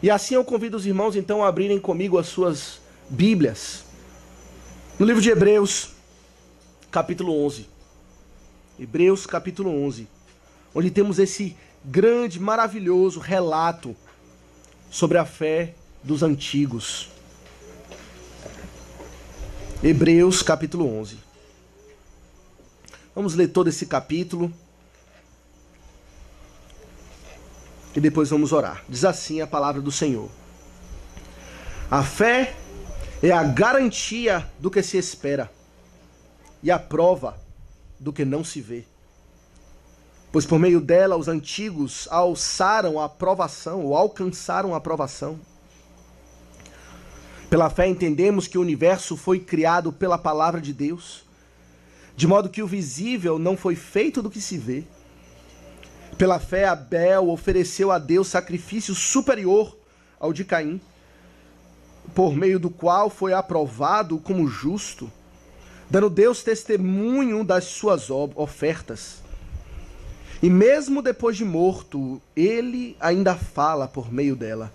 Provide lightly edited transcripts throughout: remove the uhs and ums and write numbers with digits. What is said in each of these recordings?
E assim eu convido os irmãos então a abrirem comigo as suas Bíblias. No livro de Hebreus, capítulo 11. Hebreus, capítulo 11. Onde temos esse grande, maravilhoso relato sobre a fé dos antigos. Hebreus, capítulo 11. Vamos ler todo esse capítulo e depois vamos orar. Diz assim a palavra do Senhor. A fé é a garantia do que se espera e a prova do que não se vê. Pois por meio dela os antigos alçaram a aprovação, ou alcançaram a aprovação. Pela fé entendemos que o universo foi criado pela palavra de Deus, de modo que o visível não foi feito do que se vê. Pela fé Abel ofereceu a Deus sacrifício superior ao de Caim, por meio do qual foi aprovado como justo, dando Deus testemunho das suas ofertas. E mesmo depois de morto, ele ainda fala por meio dela.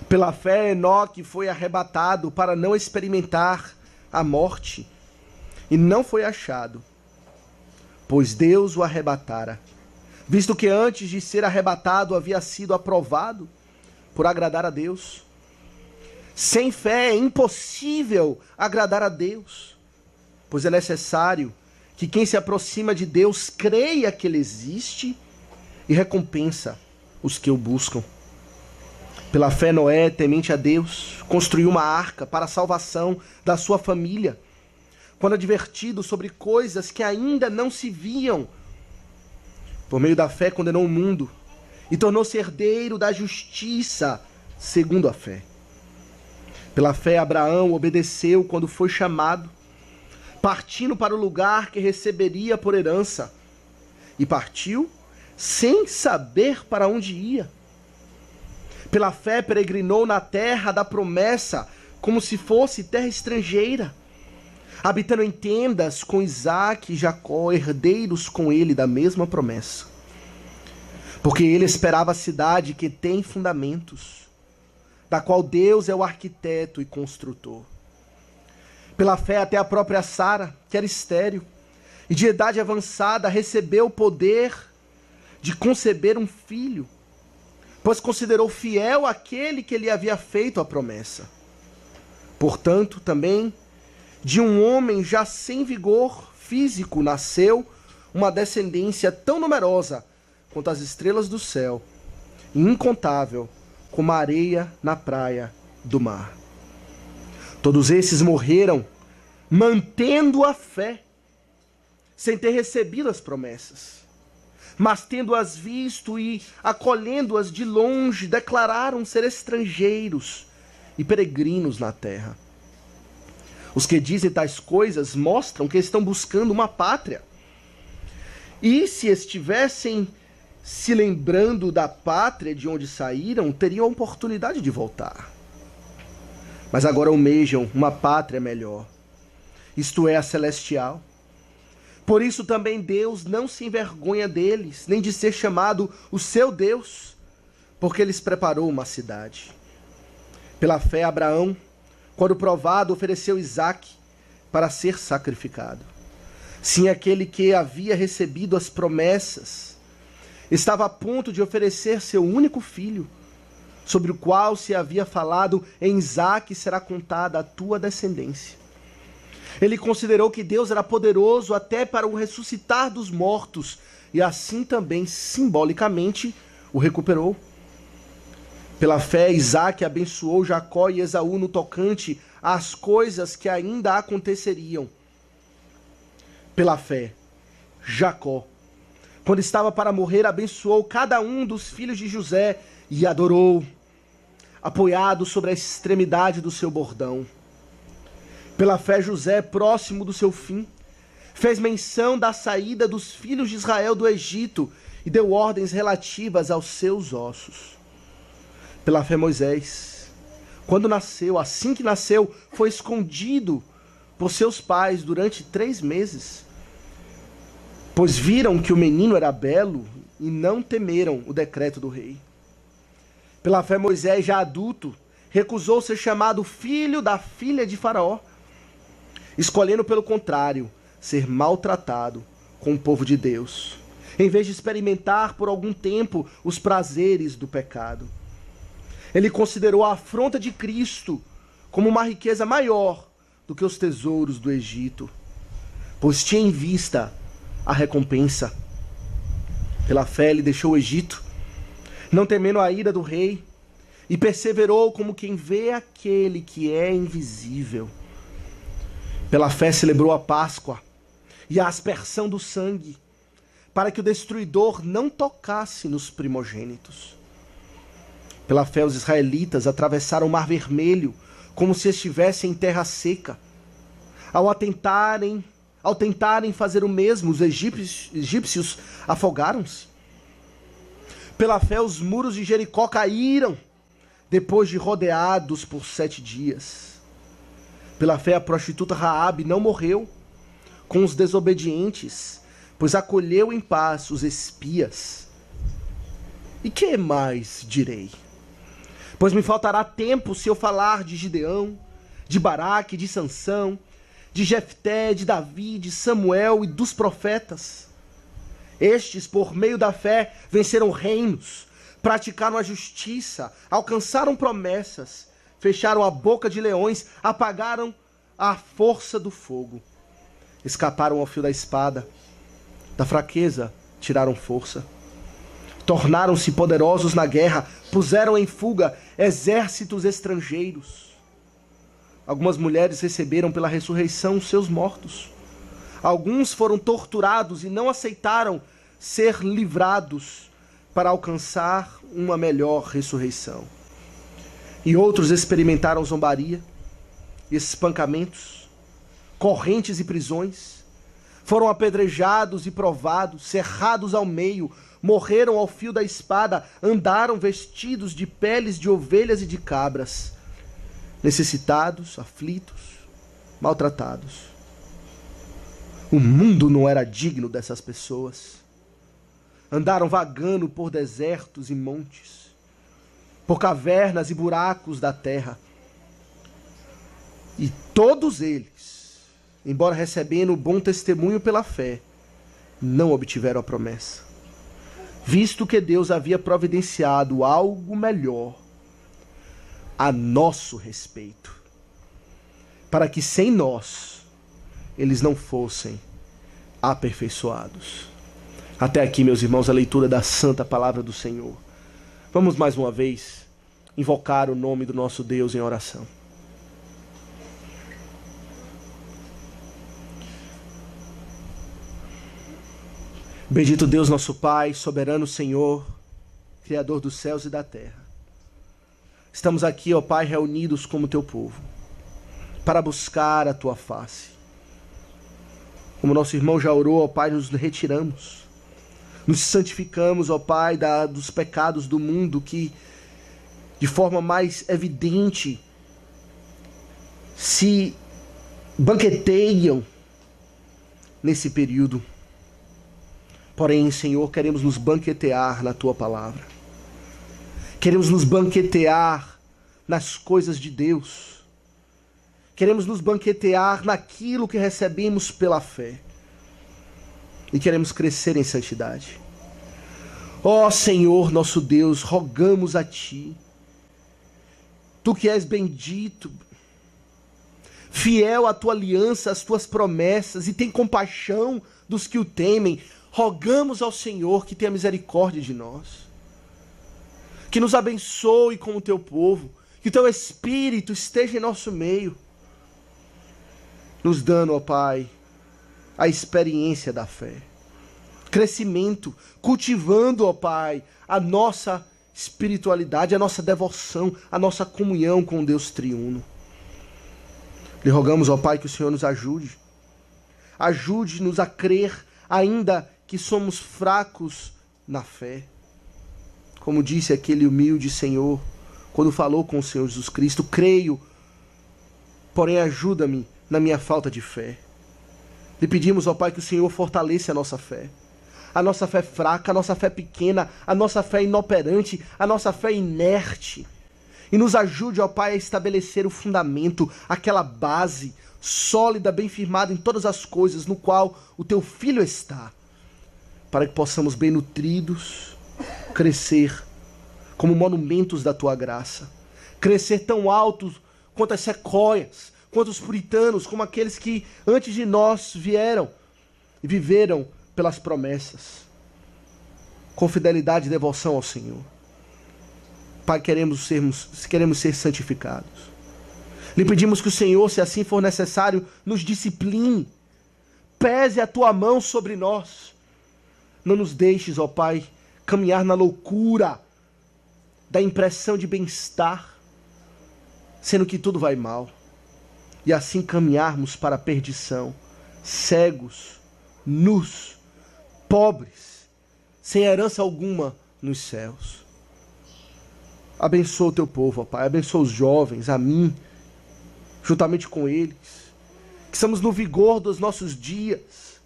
Pela fé, Enoque foi arrebatado para não experimentar a morte, e não foi achado, pois Deus o arrebatara, visto que antes de ser arrebatado havia sido aprovado por agradar a Deus. Sem fé é impossível agradar a Deus, pois é necessário que quem se aproxima de Deus creia que Ele existe e recompensa os que o buscam. Pela fé, Noé, temente a Deus, construiu uma arca para a salvação da sua família, quando advertido sobre coisas que ainda não se viam. Por meio da fé, condenou o mundo e tornou-se herdeiro da justiça segundo a fé. Pela fé, Abraão obedeceu quando foi chamado, partindo para o lugar que receberia por herança, e partiu sem saber para onde ia. Pela fé, peregrinou na terra da promessa, como se fosse terra estrangeira, habitando em tendas com Isaque e Jacó, herdeiros com ele da mesma promessa. Porque ele esperava a cidade que tem fundamentos, da qual Deus é o arquiteto e construtor. Pela fé, até a própria Sara, que era estéril e de idade avançada, recebeu o poder de conceber um filho, pois considerou fiel aquele que lhe havia feito a promessa. Portanto, também, de um homem já sem vigor físico, nasceu uma descendência tão numerosa quanto as estrelas do céu, e incontável como a areia na praia do mar. Todos esses morreram mantendo a fé, sem ter recebido as promessas, mas tendo-as visto e acolhendo-as de longe, declararam ser estrangeiros e peregrinos na terra. Os que dizem tais coisas mostram que estão buscando uma pátria. E se estivessem se lembrando da pátria de onde saíram, teriam a oportunidade de voltar. Mas agora almejam uma pátria melhor, isto é, a celestial. Por isso também Deus não se envergonha deles, nem de ser chamado o seu Deus, porque lhes preparou uma cidade. Pela fé, Abraão, quando provado, ofereceu Isaque para ser sacrificado. Sim, aquele que havia recebido as promessas estava a ponto de oferecer seu único filho, sobre o qual se havia falado: em Isaque será contada a tua descendência. Ele considerou que Deus era poderoso até para o ressuscitar dos mortos, e assim também, simbolicamente, o recuperou. Pela fé, Isaque abençoou Jacó e Esaú no tocante às coisas que ainda aconteceriam. Pela fé, Jacó, quando estava para morrer, abençoou cada um dos filhos de José e adorou, apoiado sobre a extremidade do seu bordão. Pela fé, José, próximo do seu fim, fez menção da saída dos filhos de Israel do Egito e deu ordens relativas aos seus ossos. Pela fé, Moisés, quando nasceu, assim que nasceu, foi escondido por seus pais durante 3 meses, pois viram que o menino era belo e não temeram o decreto do rei. Pela fé, Moisés, já adulto, recusou ser chamado filho da filha de Faraó, escolhendo, pelo contrário, ser maltratado com o povo de Deus, em vez de experimentar por algum tempo os prazeres do pecado. Ele considerou a afronta de Cristo como uma riqueza maior do que os tesouros do Egito, pois tinha em vista a recompensa. Pela fé ele deixou o Egito, não temendo a ira do rei, e perseverou como quem vê aquele que é invisível. Pela fé celebrou a Páscoa e a aspersão do sangue, para que o destruidor não tocasse nos primogênitos. Pela fé os israelitas atravessaram o Mar Vermelho como se estivessem em terra seca. Ao tentarem fazer o mesmo, os egípcios afogaram-se. Pela fé os muros de Jericó caíram, depois de rodeados por 7 dias. Pela fé a prostituta Raabe não morreu com os desobedientes, pois acolheu em paz os espias. E que mais direi? Pois me faltará tempo se eu falar de Gideão, de Baraque, de Sansão, de Jefté, de Davi, de Samuel e dos profetas. Estes, por meio da fé, venceram reinos, praticaram a justiça, alcançaram promessas, fecharam a boca de leões, apagaram a força do fogo, escaparam ao fio da espada, da fraqueza tiraram força, tornaram-se poderosos na guerra, puseram em fuga exércitos estrangeiros. Algumas mulheres receberam pela ressurreição seus mortos. Alguns foram torturados e não aceitaram ser livrados para alcançar uma melhor ressurreição. E outros experimentaram zombaria, espancamentos, correntes e prisões. Foram apedrejados e provados, cerrados ao meio, morreram ao fio da espada, andaram vestidos de peles de ovelhas e de cabras, necessitados, aflitos, maltratados. O mundo não era digno dessas pessoas. Andaram vagando por desertos e montes, por cavernas e buracos da terra. E todos eles, embora recebendo bom testemunho pela fé, não obtiveram a promessa, visto que Deus havia providenciado algo melhor a nosso respeito, para que sem nós eles não fossem aperfeiçoados. Até aqui, meus irmãos, a leitura da santa palavra do Senhor. Vamos mais uma vez invocar o nome do nosso Deus em oração. Bendito Deus, nosso Pai, soberano Senhor, Criador dos céus e da terra. Estamos aqui, ó Pai, reunidos como teu povo, para buscar a tua face. Como nosso irmão já orou, ó Pai, nos retiramos. Nos santificamos, ó Pai, dos pecados do mundo que, de forma mais evidente, se banqueteiam nesse período. Porém, Senhor, queremos nos banquetear na tua palavra. Queremos nos banquetear nas coisas de Deus. Queremos nos banquetear naquilo que recebemos pela fé. E queremos crescer em santidade. Ó Senhor, nosso Deus, rogamos a Ti. Tu que és bendito, fiel à Tua aliança, às Tuas promessas, e tem compaixão dos que o temem, rogamos ao Senhor que tenha misericórdia de nós. Que nos abençoe com o Teu povo, que o Teu Espírito esteja em nosso meio, nos dando, ó Pai, a experiência da fé, crescimento, cultivando, ó Pai, a nossa espiritualidade, a nossa devoção, a nossa comunhão com Deus triuno. Lhe rogamos, ó Pai, que o Senhor nos ajude. Ajude-nos a crer, ainda que somos fracos na fé. Como disse aquele humilde Senhor, quando falou com o Senhor Jesus Cristo: creio, porém ajuda-me na minha falta de fé. Lhe pedimos, ó Pai, que o Senhor fortaleça a nossa fé. a nossa fé fraca, a nossa fé pequena, a nossa fé inoperante, a nossa fé inerte. E nos ajude, ó Pai, a estabelecer o fundamento, aquela base sólida, bem firmada em todas as coisas, no qual o Teu Filho está, para que possamos, bem nutridos, crescer como monumentos da Tua graça, crescer tão altos quanto as sequoias, quanto os puritanos, como aqueles que antes de nós vieram e viveram pelas promessas, com fidelidade e devoção ao Senhor. Pai, queremos ser santificados. Lhe pedimos que o Senhor, se assim for necessário, nos discipline. Pese a Tua mão sobre nós. Não nos deixes, ó Pai, caminhar na loucura da impressão de bem-estar, sendo que tudo vai mal. E assim caminharmos para a perdição, cegos, nus, pobres, sem herança alguma nos céus. Abençoa o Teu povo, ó Pai. Abençoa os jovens, a mim, juntamente com eles. Que estamos no vigor dos nossos dias.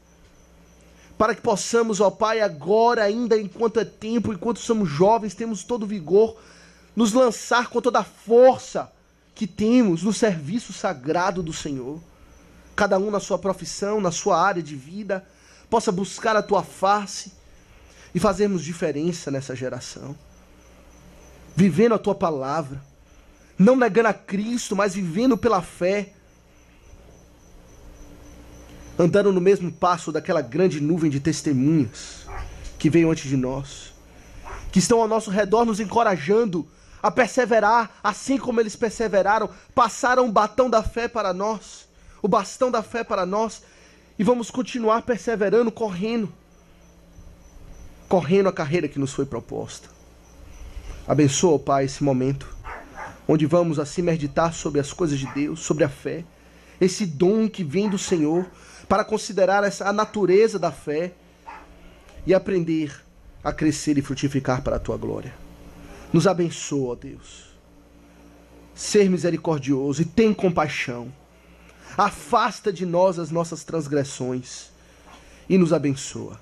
Para que possamos, ó Pai, agora, ainda enquanto é tempo, enquanto somos jovens, temos todo o vigor, nos lançar com toda a força que temos no serviço sagrado do Senhor. Cada um na sua profissão, na sua área de vida, possa buscar a Tua face e fazermos diferença nessa geração. Vivendo a Tua palavra, não negando a Cristo, mas vivendo pela fé, andando no mesmo passo daquela grande nuvem de testemunhas que veio antes de nós, que estão ao nosso redor nos encorajando a perseverar, assim como eles perseveraram, passaram o bastão da fé para nós, e vamos continuar perseverando, correndo a carreira que nos foi proposta. Abençoa, Pai, esse momento, onde vamos assim meditar sobre as coisas de Deus, sobre a fé, esse dom que vem do Senhor, para considerar a natureza da fé e aprender a crescer e frutificar para a Tua glória. Nos abençoa, ó Deus. Ser misericordioso e tem compaixão. Afasta de nós as nossas transgressões e nos abençoa.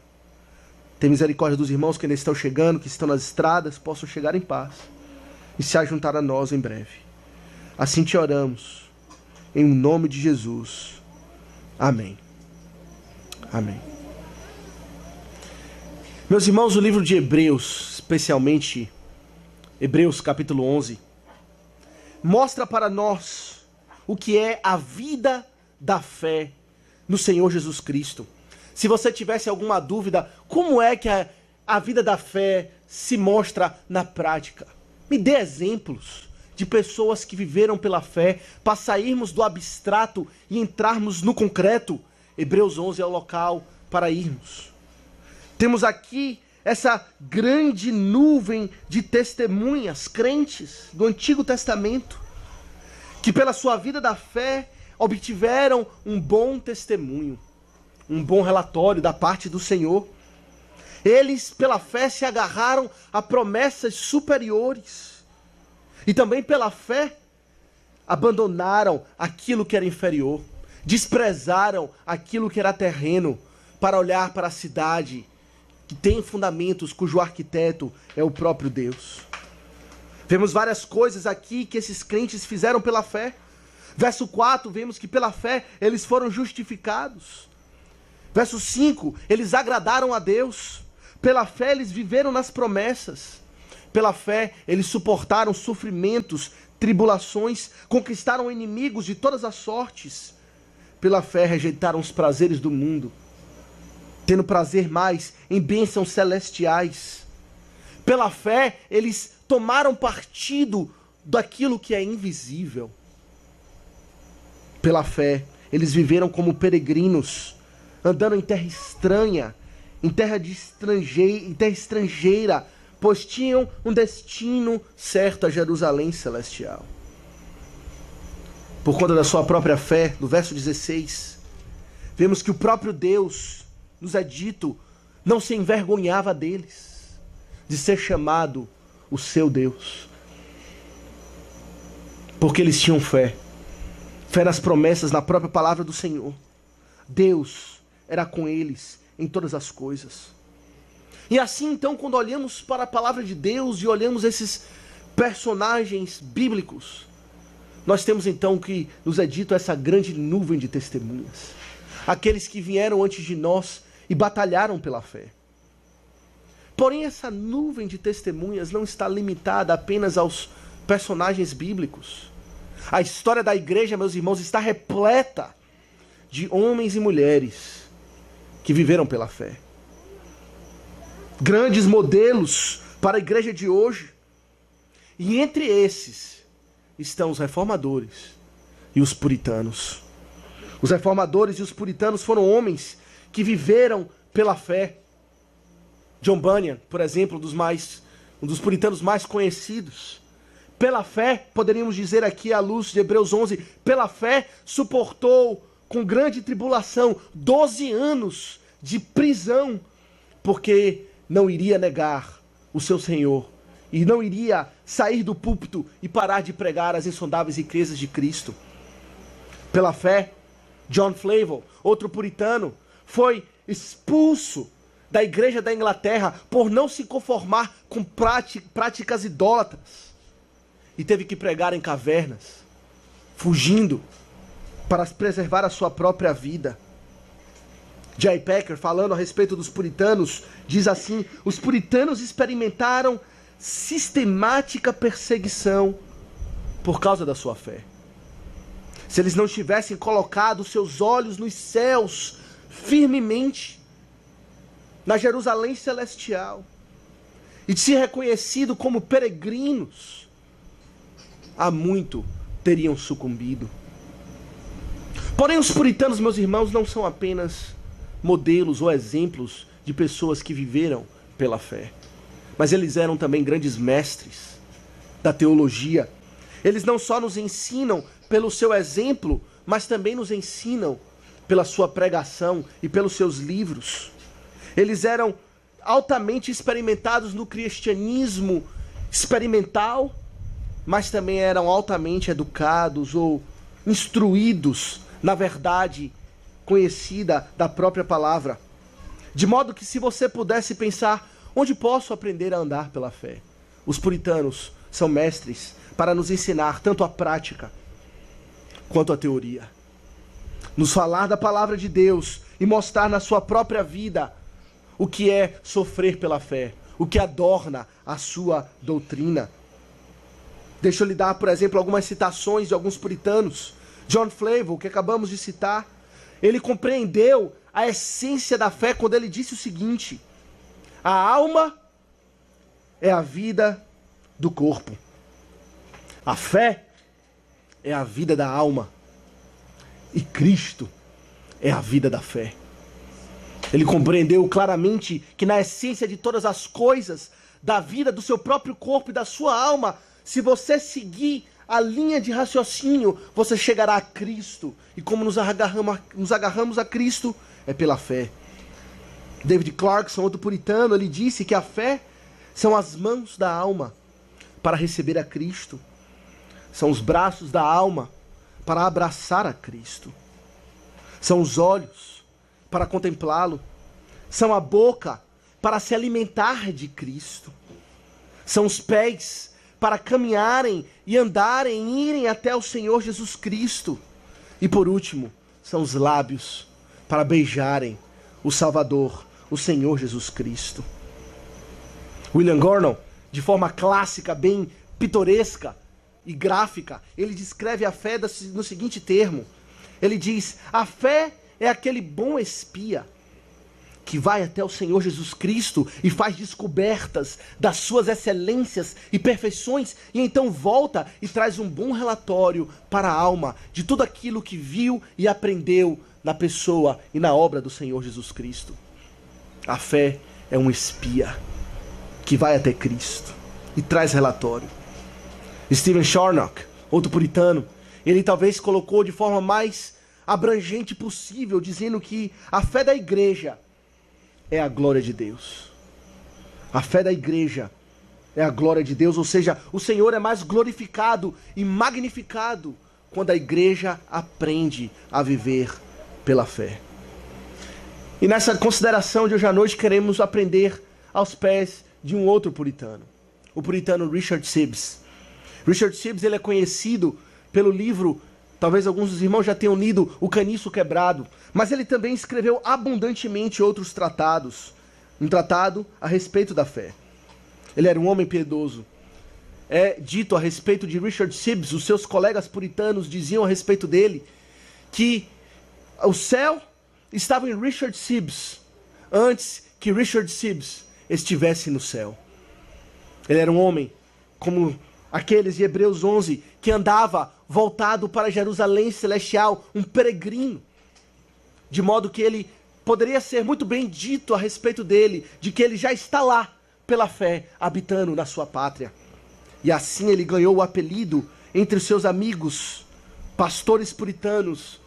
Tem misericórdia dos irmãos que ainda estão chegando, que estão nas estradas, possam chegar em paz e se ajuntar a nós em breve. Assim te oramos, em nome de Jesus. Amém. Amém. Meus irmãos, o livro de Hebreus, especialmente Hebreus capítulo 11, mostra para nós o que é a vida da fé no Senhor Jesus Cristo. Se você tivesse alguma dúvida, como é que a vida da fé se mostra na prática? Me dê exemplos de pessoas que viveram pela fé, para sairmos do abstrato e entrarmos no concreto. Hebreus 11 é o local para irmos. Temos aqui essa grande nuvem de testemunhas, crentes do Antigo Testamento, que pela sua vida da fé obtiveram um bom testemunho, um bom relatório da parte do Senhor. Eles, pela fé, se agarraram a promessas superiores. E também pela fé, abandonaram aquilo que era inferior. Desprezaram aquilo que era terreno para olhar para a cidade que tem fundamentos, cujo arquiteto é o próprio Deus. Vemos várias coisas aqui que esses crentes fizeram pela fé. Verso 4, vemos que pela fé eles foram justificados. Verso 5, eles agradaram a Deus. Pela fé eles viveram nas promessas. Pela fé eles suportaram sofrimentos, tribulações, conquistaram inimigos de todas as sortes. Pela fé rejeitaram os prazeres do mundo, tendo prazer mais em bênçãos celestiais. Pela fé eles tomaram partido daquilo que é invisível. Pela fé eles viveram como peregrinos, andando em terra estranha, em terra estrangeira, pois tinham um destino certo a Jerusalém celestial. Por conta da sua própria fé, no verso 16, vemos que o próprio Deus, nos é dito, não se envergonhava deles, de ser chamado o seu Deus. Porque eles tinham fé. Fé nas promessas, na própria palavra do Senhor. Deus era com eles em todas as coisas. E assim, então, quando olhamos para a palavra de Deus e olhamos esses personagens bíblicos, nós temos então que nos é dito essa grande nuvem de testemunhas. Aqueles que vieram antes de nós e batalharam pela fé. Porém, essa nuvem de testemunhas não está limitada apenas aos personagens bíblicos. A história da igreja, meus irmãos, está repleta de homens e mulheres que viveram pela fé. Grandes modelos para a igreja de hoje. E entre esses estão os reformadores e os puritanos. Os reformadores e os puritanos foram homens que viveram pela fé. John Bunyan, por exemplo, um dos puritanos mais conhecidos. Pela fé, poderíamos dizer aqui à luz de Hebreus 11, pela fé suportou com grande tribulação 12 anos de prisão, porque não iria negar o seu Senhor e não iria sair do púlpito e parar de pregar as insondáveis riquezas de Cristo. Pela fé, John Flavel, outro puritano, foi expulso da igreja da Inglaterra por não se conformar com práticas idólatras e teve que pregar em cavernas, fugindo para preservar a sua própria vida. J. Packer, falando a respeito dos puritanos, diz assim: os puritanos experimentaram sistemática perseguição por causa da sua fé. Se eles não tivessem colocado seus olhos nos céus firmemente, na Jerusalém celestial, e se reconhecido como peregrinos, há muito teriam sucumbido. Porém, os puritanos, meus irmãos, não são apenas modelos ou exemplos de pessoas que viveram pela fé, mas eles eram também grandes mestres da teologia. Eles não só nos ensinam pelo seu exemplo, mas também nos ensinam pela sua pregação e pelos seus livros. Eles eram altamente experimentados no cristianismo experimental, mas também eram altamente educados ou instruídos na verdade conhecida da própria palavra. De modo que, se você pudesse pensar, onde posso aprender a andar pela fé? Os puritanos são mestres para nos ensinar tanto a prática quanto a teoria. Nos falar da palavra de Deus e mostrar na sua própria vida o que é sofrer pela fé, o que adorna a sua doutrina. Deixa eu lhe dar, por exemplo, algumas citações de alguns puritanos. John Flavel, que acabamos de citar, ele compreendeu a essência da fé quando ele disse o seguinte: a alma é a vida do corpo. A fé é a vida da alma. E Cristo é a vida da fé. Ele compreendeu claramente que na essência de todas as coisas, da vida do seu próprio corpo e da sua alma, se você seguir a linha de raciocínio, você chegará a Cristo. E como nos agarramos a Cristo, é pela fé. David Clarkson, outro puritano, ele disse que a fé são as mãos da alma para receber a Cristo. São os braços da alma para abraçar a Cristo. São os olhos para contemplá-lo. São a boca para se alimentar de Cristo. São os pés para caminharem e andarem e irem até o Senhor Jesus Cristo. E por último, são os lábios para beijarem o Salvador, o Senhor Jesus Cristo. William Gordon, de forma clássica, bem pitoresca e gráfica, ele descreve a fé no seguinte termo. Ele diz: a fé é aquele bom espia que vai até o Senhor Jesus Cristo e faz descobertas das suas excelências e perfeições, e então volta e traz um bom relatório para a alma de tudo aquilo que viu e aprendeu na pessoa e na obra do Senhor Jesus Cristo. A fé é um espia que vai até Cristo e traz relatório. Stephen Charnock, outro puritano, ele talvez colocou de forma mais abrangente possível, dizendo que a fé da igreja é a glória de Deus. A fé da igreja é a glória de Deus, ou seja, o Senhor é mais glorificado e magnificado quando a igreja aprende a viver pela fé. E nessa consideração de hoje à noite queremos aprender aos pés de um outro puritano, o puritano Richard Sibbes. Richard Sibbes, ele é conhecido pelo livro, talvez alguns dos irmãos já tenham lido, O Caniço Quebrado, mas ele também escreveu abundantemente outros tratados, um tratado a respeito da fé. Ele era um homem piedoso. É dito a respeito de Richard Sibbes, os seus colegas puritanos diziam a respeito dele, que o céu estava em Richard Sibbes, antes que Richard Sibbes estivesse no céu. Ele era um homem como aqueles de Hebreus 11, que andava voltado para Jerusalém celestial, um peregrino, de modo que ele poderia ser muito bem dito a respeito dele, de que ele já está lá, pela fé, habitando na sua pátria. E assim ele ganhou o apelido entre os seus amigos, pastores puritanos,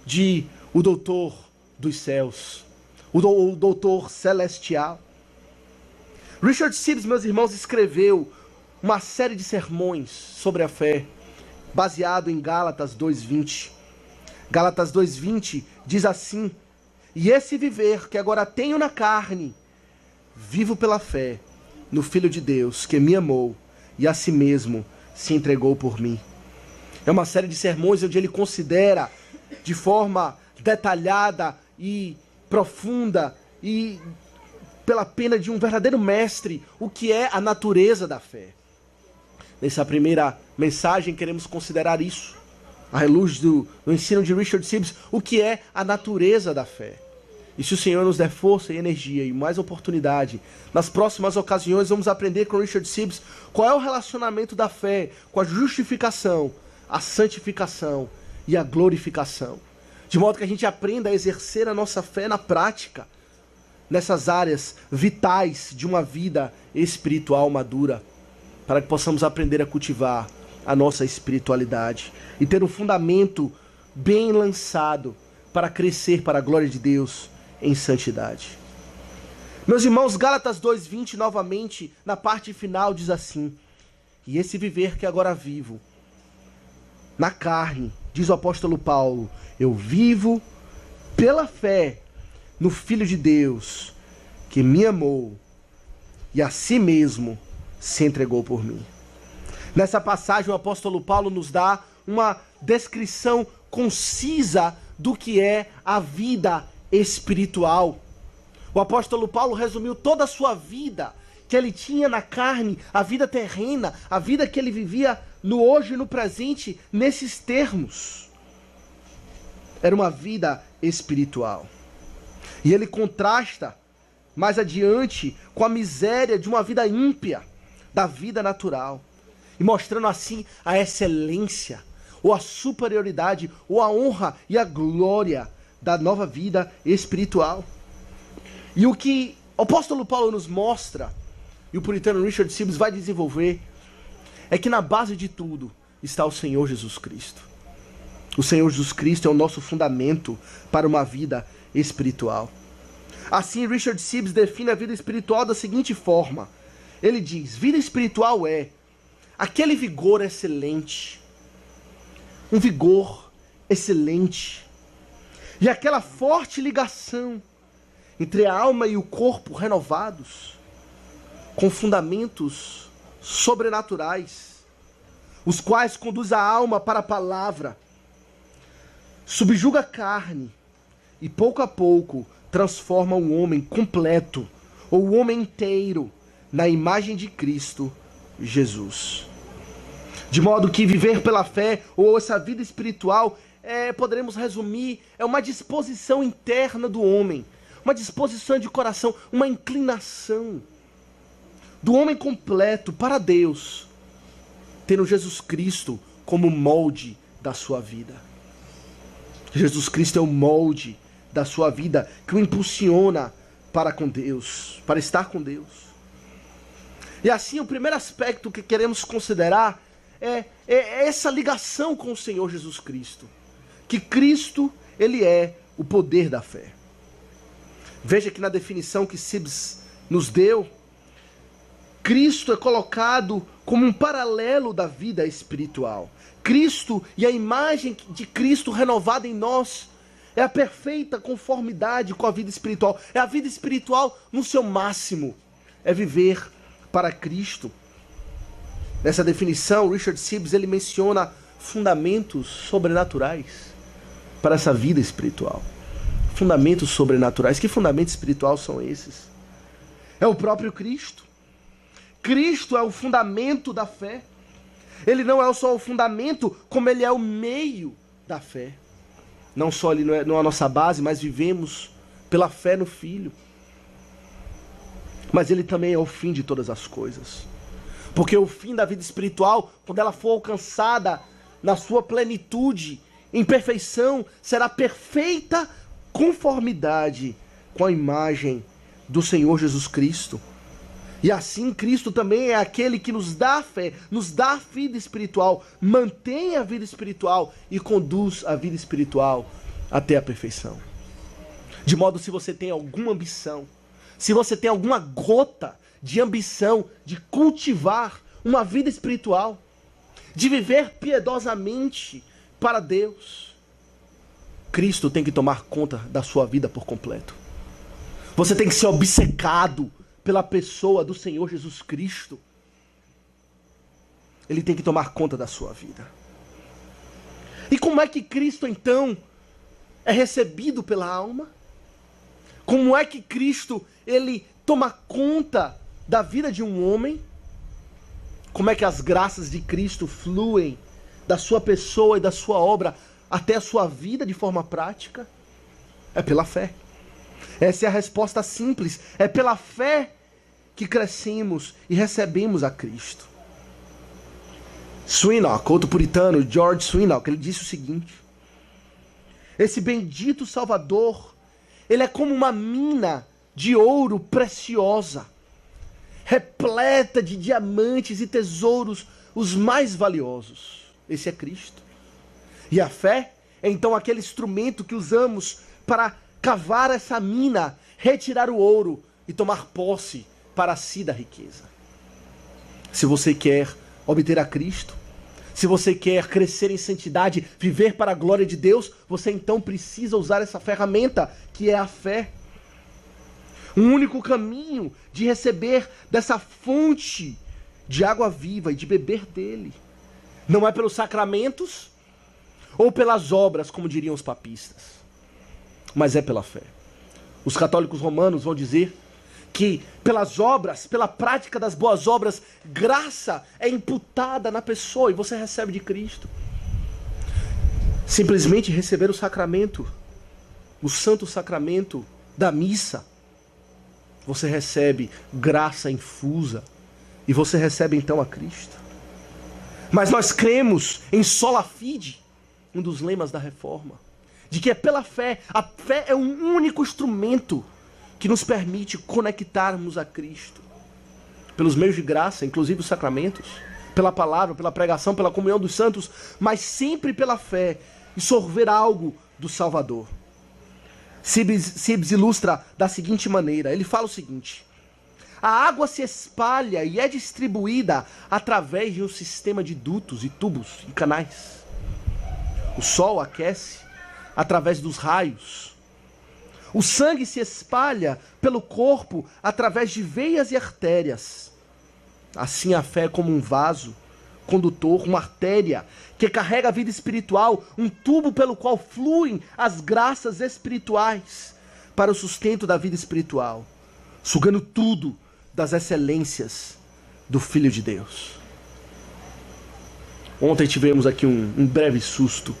de o doutor dos céus, o doutor celestial. Richard Sibbes, meus irmãos, escreveu uma série de sermões sobre a fé, baseado em Gálatas 2:20. Gálatas 2:20 diz assim: e esse viver que agora tenho na carne, vivo pela fé no Filho de Deus, que me amou e a si mesmo se entregou por mim. É uma série de sermões onde ele considera de forma detalhada e profunda e pela pena de um verdadeiro mestre o que é a natureza da fé. Nessa primeira mensagem queremos considerar isso, à luz do ensino de Richard Sibbes, o que é a natureza da fé. E se o Senhor nos der força e energia e mais oportunidade, nas próximas ocasiões vamos aprender com Richard Sibbes qual é o relacionamento da fé com a justificação, a santificação e a glorificação. De modo que a gente aprenda a exercer a nossa fé na prática, nessas áreas vitais de uma vida espiritual madura, para que possamos aprender a cultivar a nossa espiritualidade e ter um fundamento bem lançado para crescer para a glória de Deus em santidade. Meus irmãos, Gálatas 2:20 novamente, na parte final, diz assim: e esse viver que agora vivo na carne, diz o apóstolo Paulo, eu vivo pela fé no Filho de Deus, que me amou e a si mesmo se entregou por mim. Nessa passagem o apóstolo Paulo nos dá uma descrição concisa do que é a vida espiritual. O apóstolo Paulo resumiu toda a sua vida que ele tinha na carne, a vida terrena, a vida que ele vivia no hoje e no presente, nesses termos. Era uma vida espiritual. E ele contrasta mais adiante com a miséria de uma vida ímpia, da vida natural, e mostrando assim a excelência, ou a superioridade, ou a honra e a glória da nova vida espiritual. E o que o apóstolo Paulo nos mostra, e o puritano Richard Sibbes vai desenvolver, é que na base de tudo está o Senhor Jesus Cristo. O Senhor Jesus Cristo é o nosso fundamento para uma vida espiritual. Assim, Richard Sibbes define a vida espiritual da seguinte forma. Ele diz: vida espiritual é aquele vigor excelente, um vigor excelente, e aquela forte ligação entre a alma e o corpo renovados, com fundamentos sobrenaturais, os quais conduz a alma para a palavra, subjuga a carne e pouco a pouco transforma o homem completo, ou o homem inteiro, na imagem de Cristo Jesus. De modo que viver pela fé, ou essa vida espiritual, poderemos resumir, é uma disposição interna do homem, uma disposição de coração, uma inclinação do homem completo para Deus, tendo Jesus Cristo como molde da sua vida. Jesus Cristo é o molde da sua vida que o impulsiona para com Deus, para estar com Deus. E assim, o primeiro aspecto que queremos considerar é essa ligação com o Senhor Jesus Cristo. Que Cristo, ele é o poder da fé. Veja que na definição que Sibbes nos deu, Cristo é colocado como um paralelo da vida espiritual. Cristo e a imagem de Cristo renovada em nós é a perfeita conformidade com a vida espiritual. É a vida espiritual no seu máximo. é viver para Cristo. Nessa definição, Richard Sibbes ele menciona fundamentos sobrenaturais para essa vida espiritual. Fundamentos sobrenaturais. Que fundamentos espirituais são esses? É o próprio Cristo. Cristo é o fundamento da fé. Ele não é só o fundamento, como ele é o meio da fé. Não só ele não é a nossa base, mas vivemos pela fé no Filho. Mas ele também é o fim de todas as coisas. Porque o fim da vida espiritual, quando ela for alcançada na sua plenitude, em perfeição, será perfeita conformidade com a imagem do Senhor Jesus Cristo. E assim Cristo também é aquele que nos dá a fé, nos dá a vida espiritual, mantém a vida espiritual e conduz a vida espiritual até a perfeição. De modo, se você tem alguma ambição, se você tem alguma gota de ambição de cultivar uma vida espiritual, de viver piedosamente para Deus, Cristo tem que tomar conta da sua vida por completo. Você tem que ser obcecado pela pessoa do Senhor Jesus Cristo. Ele tem que tomar conta da sua vida. E como é que Cristo então é recebido pela alma? Como é que Cristo ele toma conta da vida de um homem? Como é que as graças de Cristo fluem da sua pessoa e da sua obra até a sua vida de forma prática? É pela fé. Essa é a resposta simples. É pela fé que crescemos e recebemos a Cristo. Swinnock, outro puritano, George Swinnock, ele disse o seguinte: esse bendito Salvador, ele é como uma mina de ouro preciosa, repleta de diamantes e tesouros os mais valiosos. Esse é Cristo. E a fé é então aquele instrumento que usamos para cavar essa mina, retirar o ouro e tomar posse para si da riqueza. Se você quer obter a Cristo, se você quer crescer em santidade, viver para a glória de Deus, você então precisa usar essa ferramenta que é a fé. Um único caminho de receber dessa fonte de água viva e de beber dele não é pelos sacramentos ou pelas obras, como diriam os papistas, mas é pela fé. Os católicos romanos vão dizer que pelas obras, pela prática das boas obras, graça é imputada na pessoa e você recebe de Cristo. Simplesmente receber o sacramento, o santo sacramento da missa, você recebe graça infusa e você recebe então a Cristo. Mas nós cremos em sola fide, um dos lemas da Reforma, de que é pela fé. A fé é um único instrumento que nos permite conectarmos a Cristo. Pelos meios de graça, inclusive os sacramentos, pela palavra, pela pregação, pela comunhão dos santos, mas sempre pela fé e sorver algo do Salvador. Sibbes ilustra da seguinte maneira, ele fala o seguinte: a água se espalha e é distribuída através de um sistema de dutos e tubos e canais. O sol aquece através dos raios. O sangue se espalha pelo corpo através de veias e artérias. Assim a fé é como um vaso condutor, uma artéria que carrega a vida espiritual, um tubo pelo qual fluem as graças espirituais para o sustento da vida espiritual, sugando tudo das excelências do Filho de Deus. Ontem tivemos aqui um breve susto.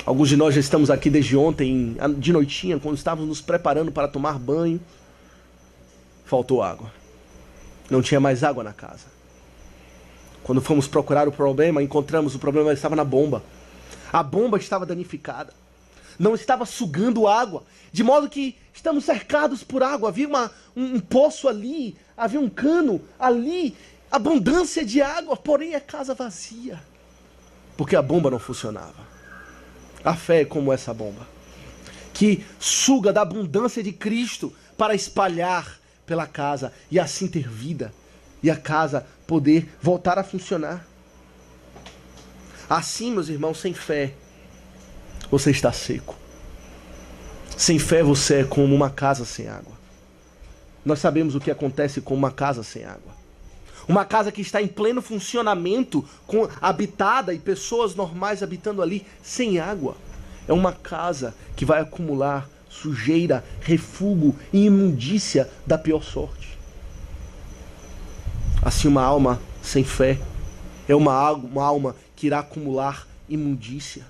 Alguns de nós já estamos aqui desde ontem, de noitinha, quando estávamos nos preparando para tomar banho. Faltou água. Não tinha mais água na casa. Quando fomos procurar o problema, encontramos o problema estava na bomba. A bomba estava danificada. Não estava sugando água. De modo que estamos cercados por água. Havia um poço ali, havia um cano ali. Abundância de água, porém a casa vazia. Porque a bomba não funcionava. A fé é como essa bomba, que suga da abundância de Cristo para espalhar pela casa e assim ter vida e a casa poder voltar a funcionar. Assim, meus irmãos, sem fé, você está seco. Sem fé você é como uma casa sem água. Nós sabemos o que acontece com uma casa sem água. Uma casa que está em pleno funcionamento, habitada e pessoas normais habitando ali sem água. É uma casa que vai acumular sujeira, refúgio e imundícia da pior sorte. Assim, uma alma sem fé é uma alma que irá acumular imundícia.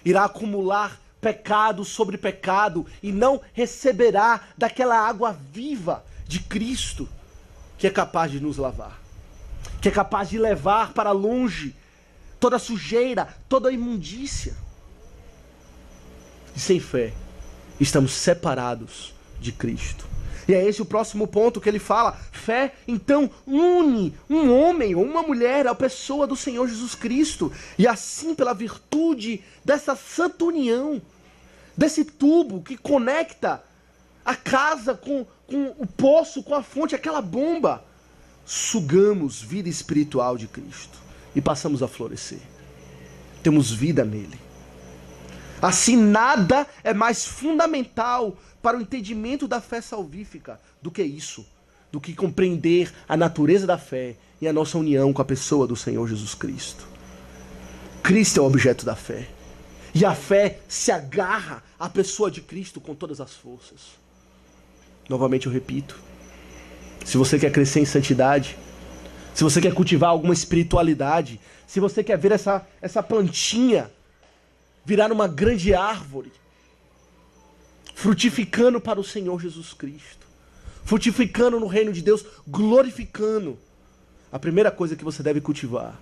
Irá acumular pecado sobre pecado e não receberá daquela água viva de Cristo, que é capaz de nos lavar, que é capaz de levar para longe toda a sujeira, toda a imundícia. E sem fé, estamos separados de Cristo. E é esse o próximo ponto que ele fala. Fé, então, une um homem ou uma mulher à pessoa do Senhor Jesus Cristo. E assim, pela virtude dessa santa união, desse tubo que conecta a casa com o poço, com a fonte, aquela bomba, sugamos vida espiritual de Cristo e passamos a florescer. Temos vida nele. Assim, nada é mais fundamental para o entendimento da fé salvífica do que isso, do que compreender a natureza da fé e a nossa união com a pessoa do Senhor Jesus Cristo. Cristo é o objeto da fé. E a fé se agarra à pessoa de Cristo com todas as forças. Novamente eu repito, se você quer crescer em santidade, se você quer cultivar alguma espiritualidade, se você quer ver essa plantinha virar uma grande árvore, frutificando para o Senhor Jesus Cristo, frutificando no reino de Deus, glorificando, a primeira coisa que você deve cultivar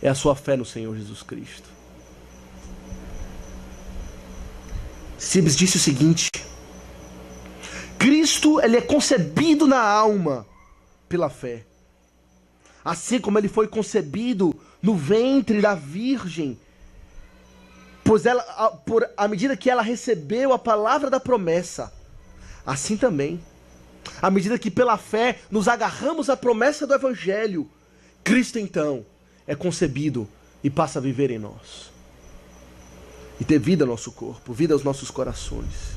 é a sua fé no Senhor Jesus Cristo. Sibbes disse o seguinte: Cristo, ele é concebido na alma pela fé. Assim como ele foi concebido no ventre da Virgem, pois à medida que ela recebeu a palavra da promessa, assim também, à medida que pela fé nos agarramos à promessa do Evangelho, Cristo então é concebido e passa a viver em nós. E ter vida ao nosso corpo, vida aos nossos corações.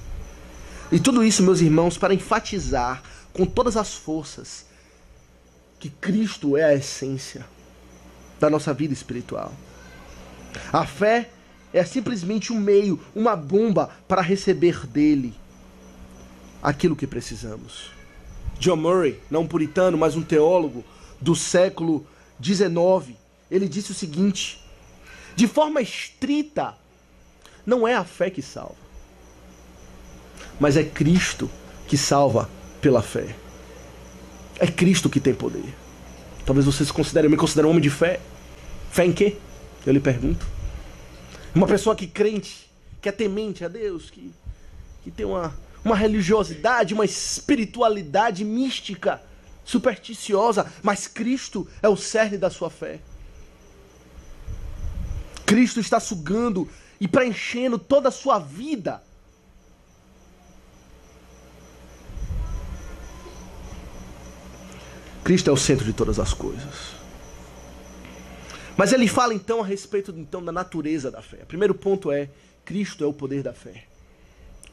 E tudo isso, meus irmãos, para enfatizar com todas as forças que Cristo é a essência da nossa vida espiritual. A fé é simplesmente um meio, uma bomba para receber dele aquilo que precisamos. John Murray, não um puritano, mas um teólogo do século XIX, ele disse o seguinte: de forma estrita, não é a fé que salva, mas é Cristo que salva pela fé. É Cristo que tem poder. Talvez vocês me considerem um homem de fé. Fé em quê? Eu lhe pergunto. Uma pessoa que crente, que é temente a Deus, que tem uma religiosidade, uma espiritualidade mística, supersticiosa, mas Cristo é o cerne da sua fé. Cristo está sugando e preenchendo toda a sua vida. Cristo é o centro de todas as coisas. Mas ele fala então a respeito da natureza da fé. O primeiro ponto é: Cristo é o poder da fé,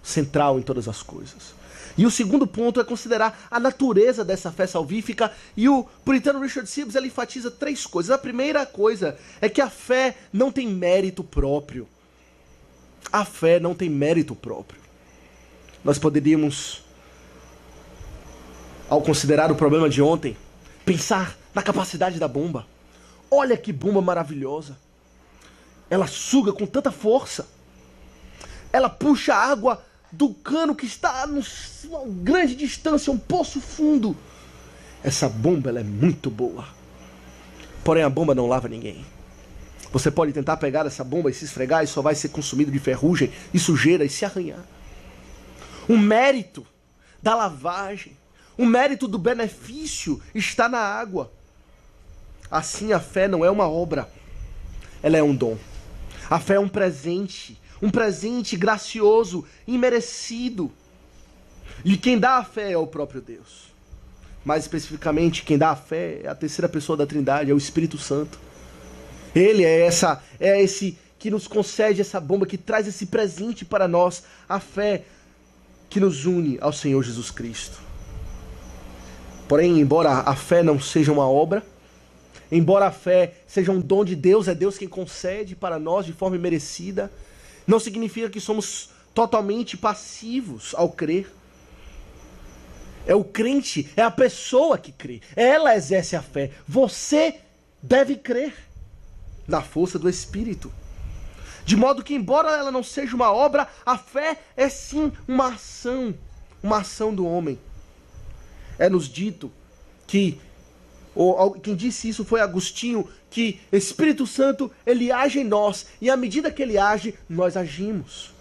central em todas as coisas. E o segundo ponto é considerar a natureza dessa fé salvífica. E o puritano Richard Sibbes, ele enfatiza 3 coisas. A primeira coisa é que a fé não tem mérito próprio. A fé não tem mérito próprio. Nós poderíamos, ao considerar o problema de ontem, pensar na capacidade da bomba. Olha que bomba maravilhosa. Ela suga com tanta força. Ela puxa a água do cano que está a uma grande distância, um poço fundo. Essa bomba, ela é muito boa. Porém, a bomba não lava ninguém. Você pode tentar pegar essa bomba e se esfregar e só vai ser consumido de ferrugem e sujeira e se arranhar. O mérito da lavagem, o mérito do benefício está na água. Assim, a fé não é uma obra, ela é um dom. A fé é um presente gracioso, imerecido. E quem dá a fé é o próprio Deus. Mais especificamente, quem dá a fé é a terceira pessoa da Trindade, é o Espírito Santo. Ele é esse que nos concede essa bomba, que traz esse presente para nós, a fé que nos une ao Senhor Jesus Cristo. Porém, embora a fé não seja uma obra, embora a fé seja um dom de Deus, é Deus quem concede para nós de forma imerecida, não significa que somos totalmente passivos ao crer. É o crente, é a pessoa que crê. Ela exerce a fé. Você deve crer na força do Espírito. De modo que, embora ela não seja uma obra, a fé é sim uma ação do homem. É-nos dito que, quem disse isso foi Agostinho, que Espírito Santo, ele age em nós, e à medida que ele age, nós agimos.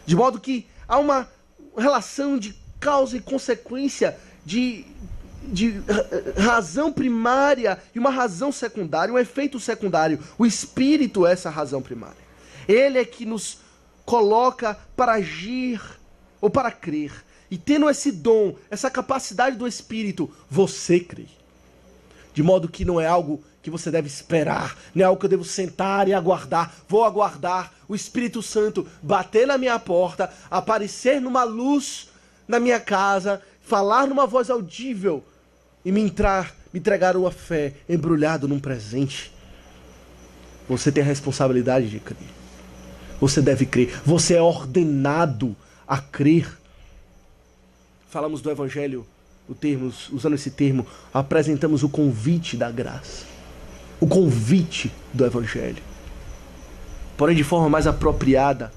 De modo que há uma relação de causa e consequência, de razão primária e uma razão secundária, um efeito secundário. O Espírito é essa razão primária. Ele é que nos coloca para agir ou para crer. E tendo esse dom, essa capacidade do Espírito, você crê. De modo que não é algo que você deve esperar, não é algo que eu devo sentar e aguardar. Vou aguardar o Espírito Santo bater na minha porta, aparecer numa luz na minha casa, falar numa voz audível e me entregar uma fé embrulhado num presente. Você tem a responsabilidade de crer. Você deve crer. Você é ordenado a crer. Falamos do Evangelho, usando esse termo, apresentamos o convite da graça. O convite do Evangelho. Porém, de forma mais apropriada,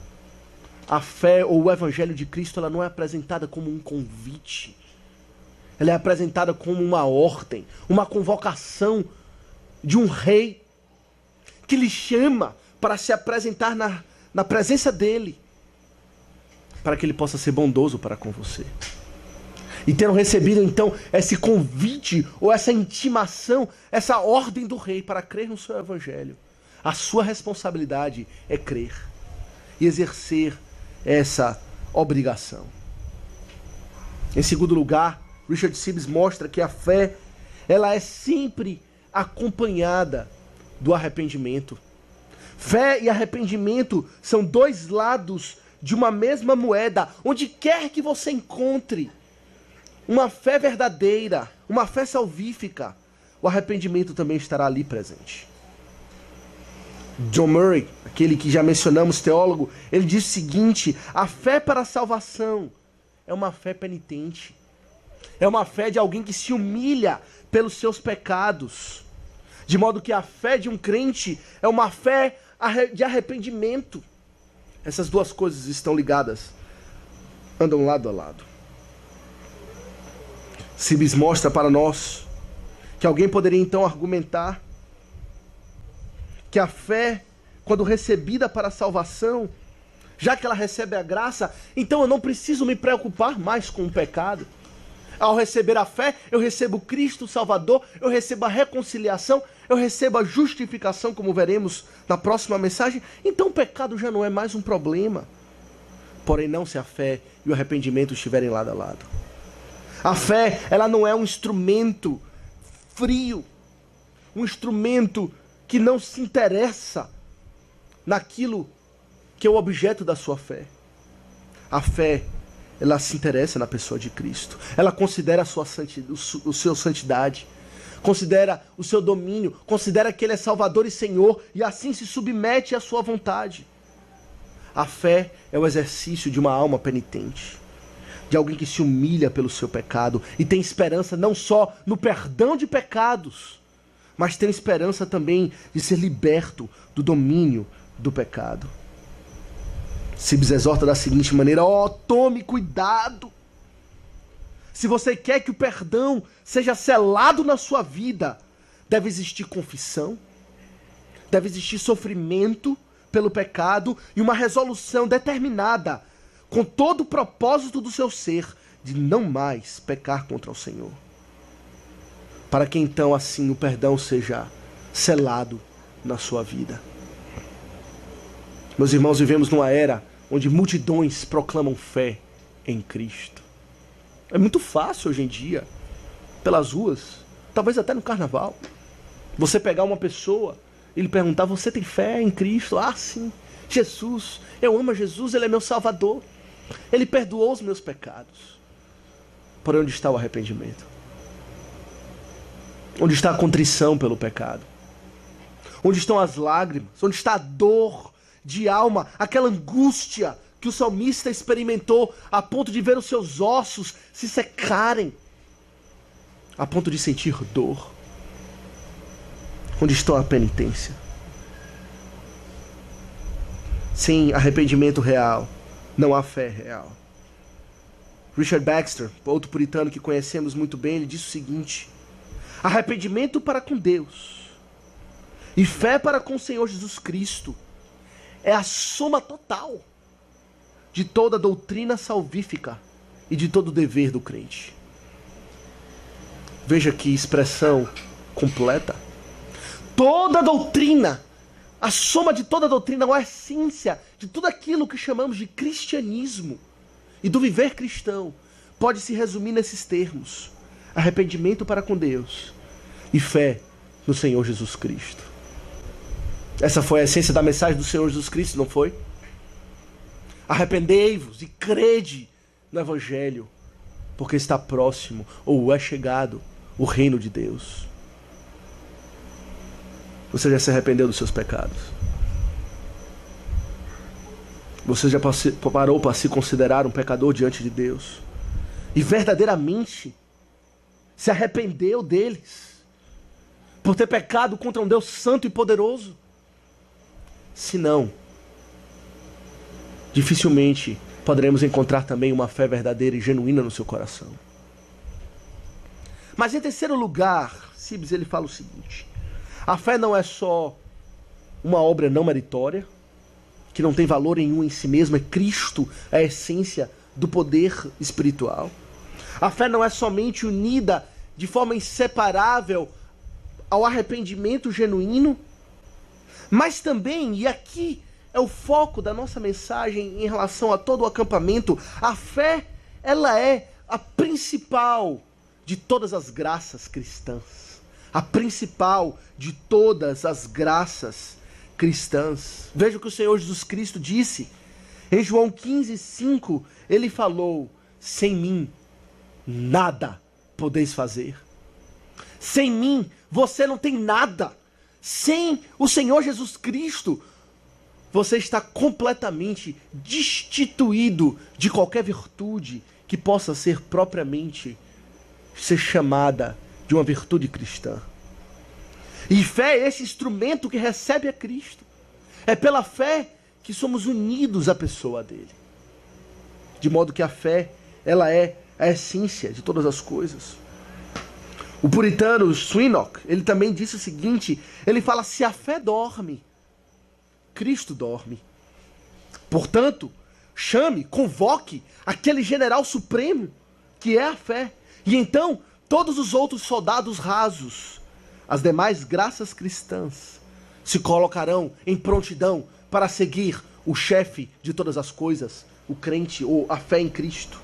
a fé ou o Evangelho de Cristo, ela não é apresentada como um convite. Ela é apresentada como uma ordem, uma convocação de um rei que lhe chama para se apresentar na presença dele, para que ele possa ser bondoso para com você. E tendo recebido então esse convite ou essa intimação, essa ordem do rei para crer no seu Evangelho, a sua responsabilidade é crer e exercer essa obrigação. Em segundo lugar, Richard Sibbes mostra que a fé, ela é sempre acompanhada do arrependimento. Fé e arrependimento são dois lados de uma mesma moeda. Onde quer que você encontre uma fé verdadeira, uma fé salvífica, o arrependimento também estará ali presente. John Murray, aquele que já mencionamos, teólogo, ele diz o seguinte: a fé para a salvação é uma fé penitente. É uma fé de alguém que se humilha pelos seus pecados. De modo que a fé de um crente é uma fé de arrependimento. Essas duas coisas estão ligadas, andam lado a lado. Sibbes mostra para nós que alguém poderia então argumentar que a fé, quando recebida para a salvação, já que ela recebe a graça, então eu não preciso me preocupar mais com o pecado. Ao receber a fé, eu recebo Cristo Salvador, eu recebo a reconciliação, eu recebo a justificação, como veremos na próxima mensagem. Então o pecado já não é mais um problema. Porém não se a fé e o arrependimento estiverem lado a lado. A fé, ela não é um instrumento frio, um instrumento que não se interessa naquilo que é o objeto da sua fé. A fé, ela se interessa na pessoa de Cristo. Ela considera a sua santidade, considera o seu domínio, considera que Ele é Salvador e Senhor, e assim se submete à sua vontade. A fé é o exercício de uma alma penitente, de alguém que se humilha pelo seu pecado e tem esperança não só no perdão de pecados, mas tem esperança também de ser liberto do domínio do pecado. Sibbes exorta da seguinte maneira: tome cuidado. Se você quer que o perdão seja selado na sua vida, deve existir confissão, deve existir sofrimento pelo pecado e uma resolução determinada, com todo o propósito do seu ser, de não mais pecar contra o Senhor. Para que então assim o perdão seja selado na sua vida. Meus irmãos, vivemos numa era onde multidões proclamam fé em Cristo. É muito fácil hoje em dia, pelas ruas, talvez até no carnaval, você pegar uma pessoa e lhe perguntar: você tem fé em Cristo? Ah, sim, Jesus, eu amo Jesus, Ele é meu Salvador, Ele perdoou os meus pecados. Porém, onde está o arrependimento? Onde está a contrição pelo pecado? Onde estão as lágrimas? Onde está a dor de alma? Aquela angústia que o salmista experimentou a ponto de ver os seus ossos se secarem, a ponto de sentir dor. Onde está a penitência? Sem arrependimento real, não há fé real. Richard Baxter, outro puritano que conhecemos muito bem, ele disse o seguinte: arrependimento para com Deus e fé para com o Senhor Jesus Cristo é a soma total de toda a doutrina salvífica e de todo o dever do crente. Veja que expressão completa. Toda a doutrina, a soma de toda a doutrina, a essência de tudo aquilo que chamamos de cristianismo e do viver cristão, pode se resumir nesses termos: arrependimento para com Deus e fé no Senhor Jesus Cristo. Essa foi a essência da mensagem do Senhor Jesus Cristo, não foi? Arrependei-vos e crede no Evangelho, porque está próximo, ou é chegado, o reino de Deus. Você já se arrependeu dos seus pecados? Você já parou para se considerar um pecador diante de Deus? E verdadeiramente se arrependeu deles? Por ter pecado contra um Deus santo e poderoso? Se não, dificilmente poderemos encontrar também uma fé verdadeira e genuína no seu coração. Mas em terceiro lugar, Sibbes, ele fala o seguinte: a fé não é só uma obra não meritória, que não tem valor nenhum em si mesma, é Cristo a essência do poder espiritual. A fé não é somente unida de forma inseparável ao arrependimento genuíno, mas também, e aqui é o foco da nossa mensagem em relação a todo o acampamento, a fé, ela é a principal de todas as graças cristãs. A principal de todas as graças cristãs. Veja o que o Senhor Jesus Cristo disse. Em João 15:5, ele falou: sem mim, nada podeis fazer. Sem mim, você não tem nada. Sem o Senhor Jesus Cristo, você está completamente destituído de qualquer virtude que possa ser propriamente ser chamada de uma virtude cristã. E fé é esse instrumento que recebe a Cristo. É pela fé que somos unidos à pessoa dele. De modo que a fé, ela é a essência de todas as coisas. O puritano Swinnock, ele também disse o seguinte, ele fala: se a fé dorme, Cristo dorme. Portanto, chame, convoque aquele general supremo que é a fé. E então, todos os outros soldados rasos, as demais graças cristãs, se colocarão em prontidão para seguir o chefe de todas as coisas, o crente ou a fé em Cristo.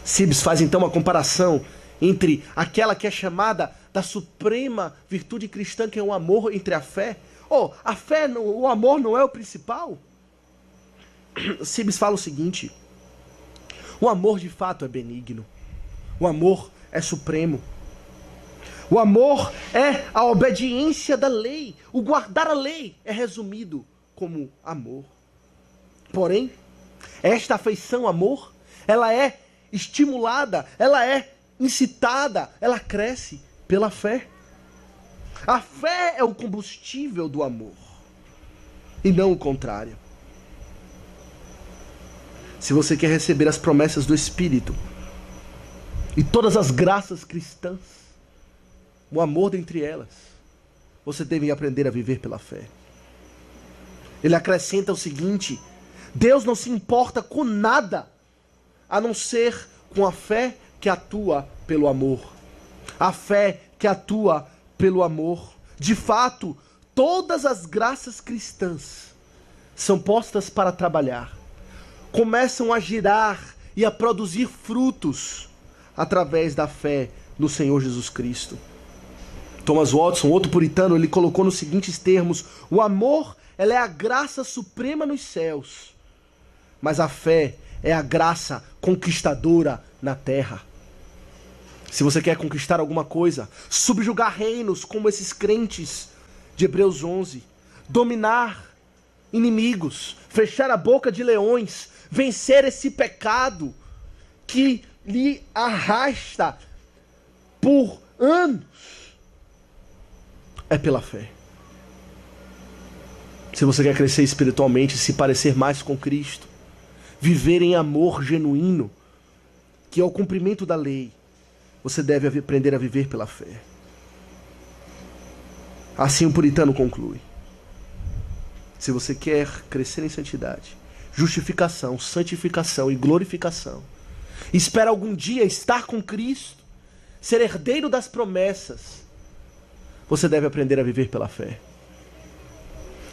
Sibbes faz então uma comparação entre aquela que é chamada da suprema virtude cristã, que é o amor, entre a fé. A fé, o amor não é o principal? Sibbes fala o seguinte: o amor de fato é benigno. O amor é supremo. O amor é a obediência da lei. O guardar a lei é resumido como amor. Porém, esta afeição, amor, ela é estimulada, ela é incitada, ela cresce pela fé. A fé é o combustível do amor, e não o contrário. Se você quer receber as promessas do Espírito e todas as graças cristãs, o amor dentre elas, você deve aprender a viver pela fé. Ele acrescenta o seguinte: Deus não se importa com nada a não ser com a fé que atua pelo amor. A fé que atua pelo amor. De fato, todas as graças cristãs são postas para trabalhar, começam a girar e a produzir frutos através da fé no Senhor Jesus Cristo. Thomas Watson, outro puritano, ele colocou nos seguintes termos: o amor, ela é a graça suprema nos céus, mas a fé é a graça conquistadora na terra. Se você quer conquistar alguma coisa, subjugar reinos como esses crentes de Hebreus 11, dominar inimigos, fechar a boca de leões, vencer esse pecado que lhe arrasta por anos, é pela fé. Se você quer crescer espiritualmente, se parecer mais com Cristo, viver em amor genuíno, que é o cumprimento da lei, você deve aprender a viver pela fé. Assim o puritano conclui. Se você quer crescer em santidade, justificação, santificação e glorificação, espera algum dia estar com Cristo, ser herdeiro das promessas, você deve aprender a viver pela fé.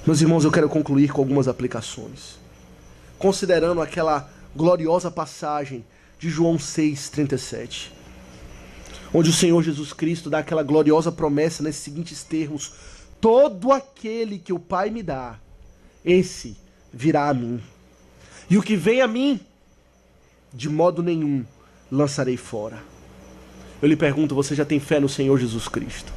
Meus irmãos, eu quero concluir com algumas aplicações. Considerando aquela gloriosa passagem de João 6,37, onde o Senhor Jesus Cristo dá aquela gloriosa promessa nesses seguintes termos: todo aquele que o Pai me dá, esse virá a mim. E o que vem a mim, de modo nenhum lançarei fora. Eu lhe pergunto, você já tem fé no Senhor Jesus Cristo?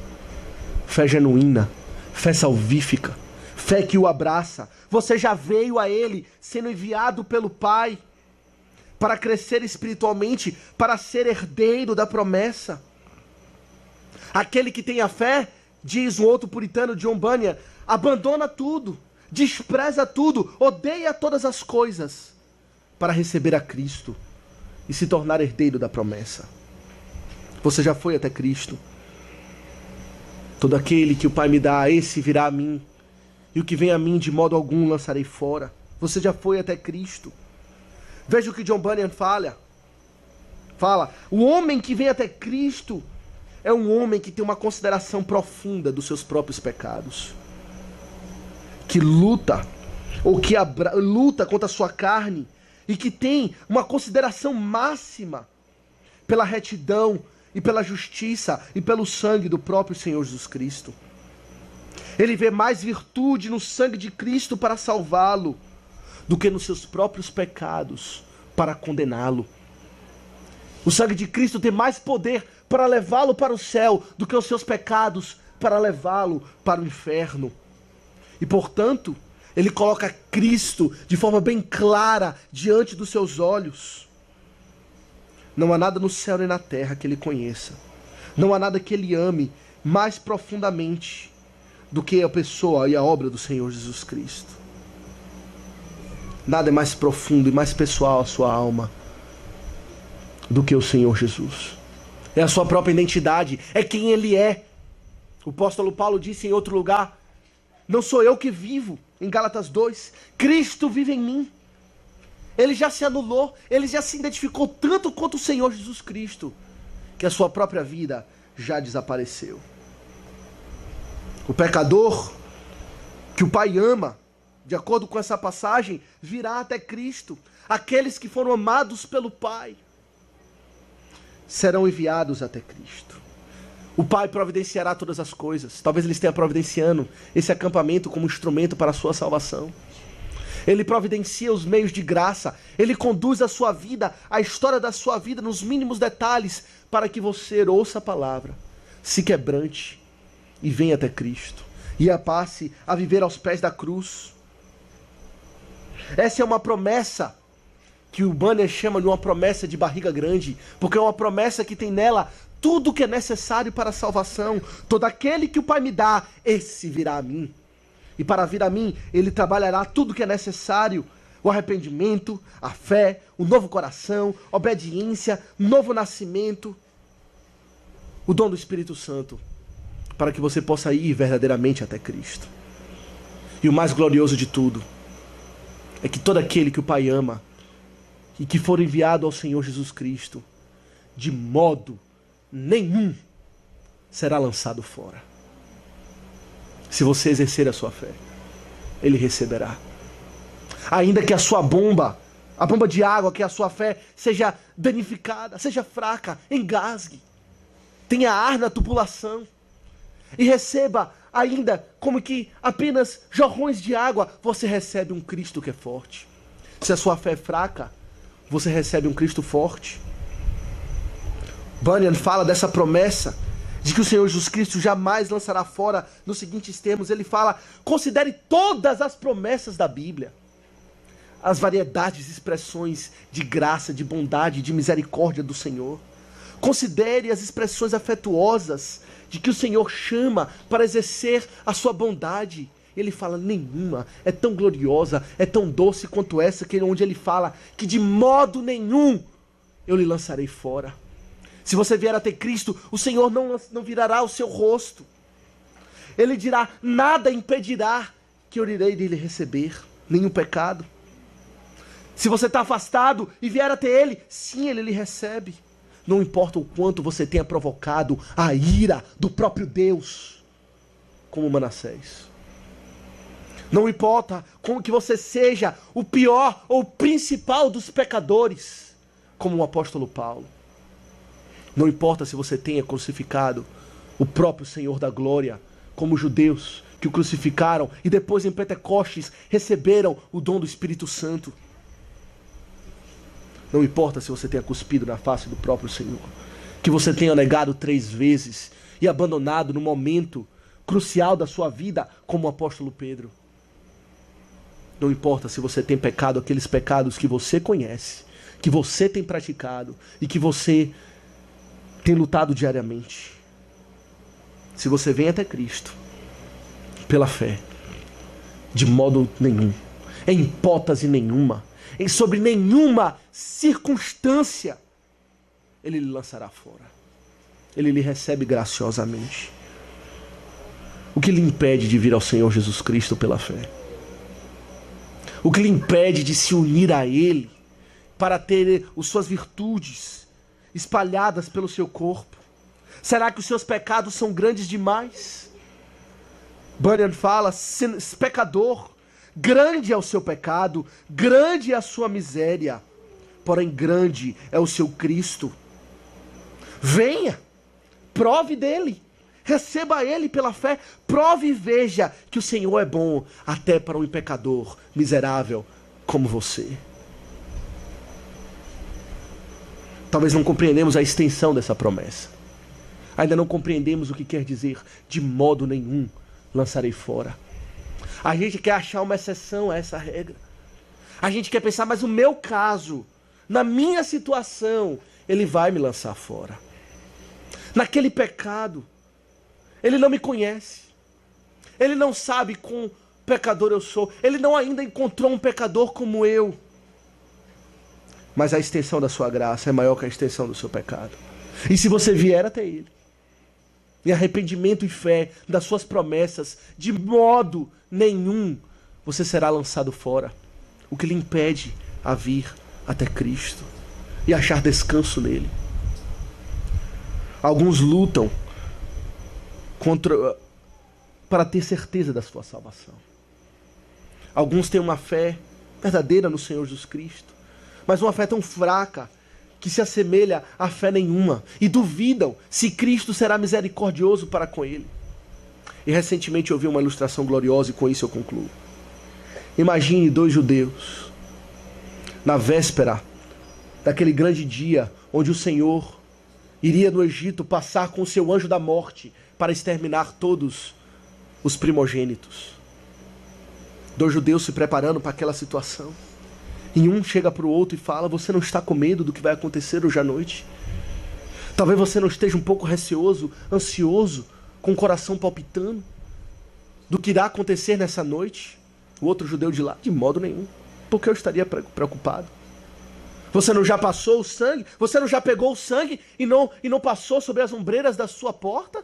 Fé genuína, fé salvífica, fé que o abraça. Você já veio a Ele sendo enviado pelo Pai para crescer espiritualmente, para ser herdeiro da promessa. Aquele que tem a fé, diz um outro puritano, John Bunyan, abandona tudo, despreza tudo, odeia todas as coisas, para receber a Cristo e se tornar herdeiro da promessa. Você já foi até Cristo? Todo aquele que o Pai me dá, esse virá a mim, e o que vem a mim de modo algum lançarei fora. Você já foi até Cristo? Veja o que John Bunyan fala. O homem que vem até Cristo é um homem que tem uma consideração profunda dos seus próprios pecados, que luta, ou que luta contra a sua carne, e que tem uma consideração máxima pela retidão e pela justiça e pelo sangue do próprio Senhor Jesus Cristo. Ele vê mais virtude no sangue de Cristo para salvá-lo do que nos seus próprios pecados para condená-lo. O sangue de Cristo tem mais poder para levá-lo para o céu do que os seus pecados para levá-lo para o inferno. E portanto, ele coloca Cristo de forma bem clara diante dos seus olhos. Não há nada no céu nem na terra que ele conheça. Não há nada que ele ame mais profundamente do que a pessoa e a obra do Senhor Jesus Cristo. Nada é mais profundo e mais pessoal à sua alma do que o Senhor Jesus. É a sua própria identidade, é quem Ele é. O apóstolo Paulo disse em outro lugar: não sou eu que vivo, em Gálatas 2, Cristo vive em mim. Ele já se anulou, ele já se identificou tanto quanto o Senhor Jesus Cristo, que a sua própria vida já desapareceu. O pecador que o Pai ama, de acordo com essa passagem, virá até Cristo. Aqueles que foram amados pelo Pai serão enviados até Cristo. O Pai providenciará todas as coisas. Talvez Ele esteja providenciando esse acampamento como instrumento para a sua salvação. Ele providencia os meios de graça. Ele conduz a sua vida, a história da sua vida nos mínimos detalhes, para que você ouça a palavra, se quebrante e venha até Cristo, e passe a viver aos pés da cruz. Essa é uma promessa que o Bunyan chama de uma promessa de barriga grande, porque é uma promessa que tem nela tudo o que é necessário para a salvação. Todo aquele que o Pai me dá, esse virá a mim. E para vir a mim, Ele trabalhará tudo o que é necessário: o arrependimento, a fé, o novo coração, a obediência, novo nascimento, o dom do Espírito Santo, para que você possa ir verdadeiramente até Cristo. E o mais glorioso de tudo é que todo aquele que o Pai ama e que for enviado ao Senhor Jesus Cristo, de modo nenhum será lançado fora. Se você exercer a sua fé, Ele receberá. Ainda que a sua bomba, a bomba de água, que é a sua fé, seja danificada, seja fraca, engasgue, tenha ar na tubulação, e receba ainda como que apenas jorrões de água, você recebe um Cristo que é forte. Se a sua fé é fraca, você recebe um Cristo forte. Bunyan fala dessa promessa de que o Senhor Jesus Cristo jamais lançará fora nos seguintes termos. Ele fala: considere todas as promessas da Bíblia, as variedades de expressões de graça, de bondade, de misericórdia do Senhor. Considere as expressões afetuosas de que o Senhor chama para exercer a sua bondade. Ele fala: nenhuma é tão gloriosa, é tão doce quanto essa, onde ele fala que de modo nenhum eu lhe lançarei fora. Se você vier a ter Cristo, o Senhor não virará o seu rosto. Ele dirá: nada impedirá que eu irei lhe receber, nenhum pecado. Se você está afastado e vier a ter Ele, sim, Ele lhe recebe. Não importa o quanto você tenha provocado a ira do próprio Deus, como Manassés. Não importa como que você seja o pior ou o principal dos pecadores, como o apóstolo Paulo. Não importa se você tenha crucificado o próprio Senhor da glória, como os judeus que o crucificaram e depois em Pentecostes receberam o dom do Espírito Santo. Não importa se você tenha cuspido na face do próprio Senhor, que você tenha negado 3 vezes e abandonado no momento crucial da sua vida, como o apóstolo Pedro. Não importa se você tem pecado aqueles pecados que você conhece, que você tem praticado e que você tem lutado diariamente. Se você vem até Cristo pela fé, de modo nenhum, em hipótese nenhuma, sobre nenhuma circunstância, Ele lhe lançará fora. Ele lhe recebe graciosamente. O que lhe impede de vir ao Senhor Jesus Cristo pela fé? O que lhe impede de se unir a Ele para ter as suas virtudes espalhadas pelo seu corpo? Será que os seus pecados são grandes demais? Bunyan fala: pecador, grande é o seu pecado, grande é a sua miséria, porém grande é o seu Cristo. Venha, prove dele, receba ele pela fé, prove e veja que o Senhor é bom até para um pecador miserável como você. Talvez não compreendemos a extensão dessa promessa. Ainda não compreendemos o que quer dizer de modo nenhum lançarei fora. A gente quer achar uma exceção a essa regra. A gente quer pensar: mas o meu caso, na minha situação, Ele vai me lançar fora. Naquele pecado, Ele não me conhece. Ele não sabe quão pecador eu sou. Ele não ainda encontrou um pecador como eu. Mas a extensão da sua graça é maior que a extensão do seu pecado. E se você vier até Ele, em arrependimento e fé das suas promessas, de modo nenhum você será lançado fora. O que lhe impede a vir até Cristo e achar descanso nele. Alguns lutam para ter certeza da sua salvação. Alguns têm uma fé verdadeira no Senhor Jesus Cristo, mas uma fé tão fraca que se assemelha a fé nenhuma, e duvidam se Cristo será misericordioso para com ele. E recentemente eu vi uma ilustração gloriosa, e com isso eu concluo. Imagine 2 judeus na véspera daquele grande dia onde o Senhor iria no Egito passar com o seu anjo da morte para exterminar todos os primogênitos. 2 judeus se preparando para aquela situação. E um chega para o outro e fala: você não está com medo do que vai acontecer hoje à noite? Talvez você não esteja um pouco receoso, ansioso, com o coração palpitando do que irá acontecer nessa noite? O outro judeu de lá: de modo nenhum. Por que eu estaria preocupado? Você não já passou o sangue? Você não já pegou o sangue e não passou sobre as ombreiras da sua porta?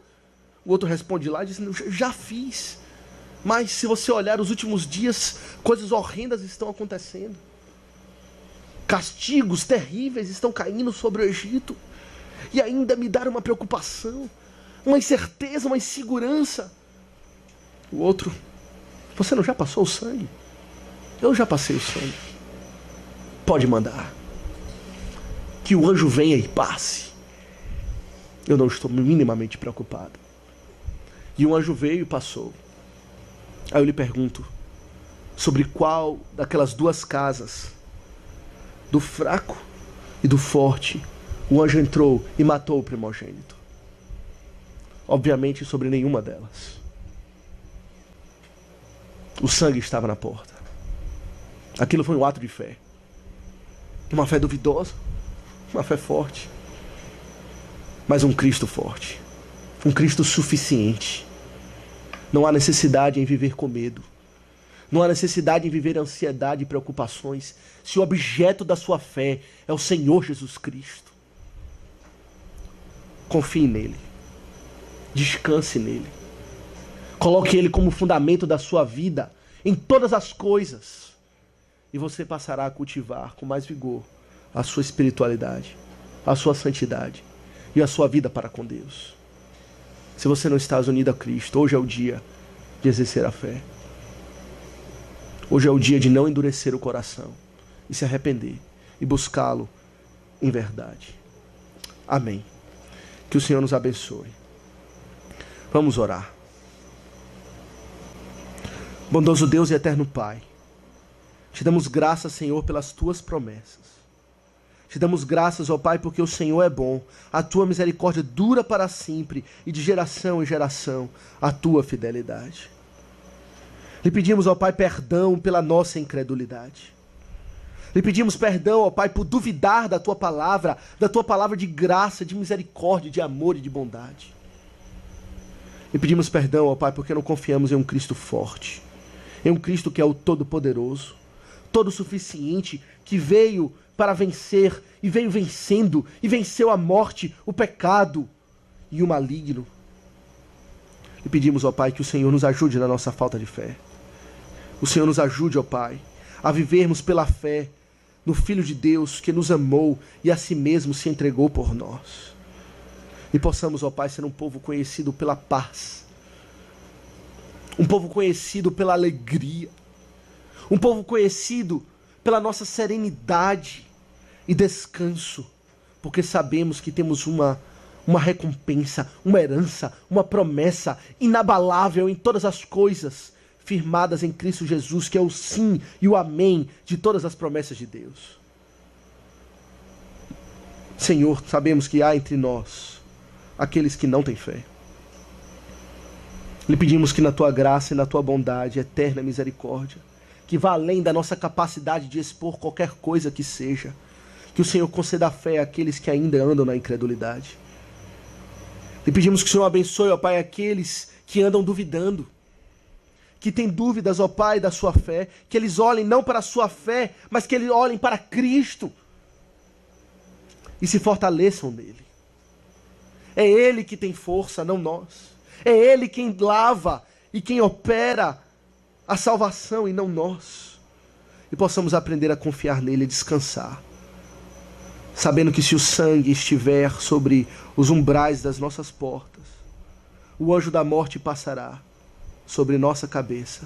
O outro responde lá e diz: já fiz. Mas se você olhar os últimos dias, coisas horrendas estão acontecendo. Castigos terríveis estão caindo sobre o Egito. E ainda me dá uma preocupação, uma incerteza, uma insegurança. O outro: você não já passou o sangue? Eu já passei o sangue. Pode mandar. Que o anjo venha e passe. Eu não estou minimamente preocupado. E o anjo veio e passou. Aí eu lhe pergunto: sobre qual daquelas 2 casas, do fraco e do forte, o anjo entrou e matou o primogênito. Obviamente sobre nenhuma delas. O sangue estava na porta. Aquilo foi um ato de fé. Uma fé duvidosa, uma fé forte. Mas um Cristo forte. Um Cristo suficiente. Não há necessidade em viver com medo. Não há necessidade em viver ansiedade e preocupações, se o objeto da sua fé é o Senhor Jesus Cristo. Confie nele. Descanse nele. Coloque ele como fundamento da sua vida em todas as coisas. E você passará a cultivar com mais vigor a sua espiritualidade, a sua santidade e a sua vida para com Deus. Se você não está unido a Cristo, hoje é o dia de exercer a fé. Hoje é o dia de não endurecer o coração e se arrepender e buscá-lo em verdade. Amém. Que o Senhor nos abençoe. Vamos orar. Bondoso Deus e eterno Pai, te damos graças, Senhor, pelas tuas promessas. Te damos graças, ó Pai, porque o Senhor é bom, a tua misericórdia dura para sempre e de geração em geração a tua fidelidade. Lhe pedimos, ó Pai, perdão pela nossa incredulidade. Lhe pedimos perdão, ó Pai, por duvidar da tua palavra de graça, de misericórdia, de amor e de bondade. Lhe pedimos perdão, ó Pai, porque não confiamos em um Cristo forte, em um Cristo que é o Todo-Poderoso, Todo-Suficiente, que veio para vencer e veio vencendo e venceu a morte, o pecado e o maligno. Lhe pedimos, ó Pai, que o Senhor nos ajude na nossa falta de fé. O Senhor nos ajude, ó Pai, a vivermos pela fé no Filho de Deus que nos amou e a si mesmo se entregou por nós. E possamos, ó Pai, ser um povo conhecido pela paz, um povo conhecido pela alegria, um povo conhecido pela nossa serenidade e descanso, porque sabemos que temos uma recompensa, uma herança, uma promessa inabalável em todas as coisas, firmadas em Cristo Jesus, que é o sim e o amém de todas as promessas de Deus. Senhor, sabemos que há entre nós aqueles que não têm fé. Lhe pedimos que na tua graça e na tua bondade, eterna misericórdia, que vá além da nossa capacidade de expor qualquer coisa que seja, que o Senhor conceda fé àqueles que ainda andam na incredulidade. Lhe pedimos que o Senhor abençoe, ó Pai, aqueles que andam duvidando, que têm dúvidas, ó Pai, da sua fé, que eles olhem não para a sua fé, mas que eles olhem para Cristo e se fortaleçam nele. É Ele que tem força, não nós. É Ele quem lava e quem opera a salvação e não nós. E possamos aprender a confiar nele e descansar, sabendo que se o sangue estiver sobre os umbrais das nossas portas, o anjo da morte passará sobre nossa cabeça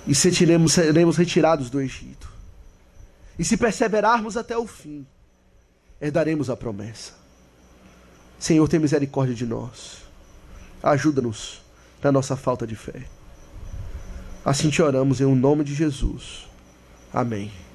e seremos retirados do Egito. E se perseverarmos até o fim, herdaremos a promessa. Senhor, tem misericórdia de nós. Ajuda-nos na nossa falta de fé. Assim te oramos em nome de Jesus. Amém.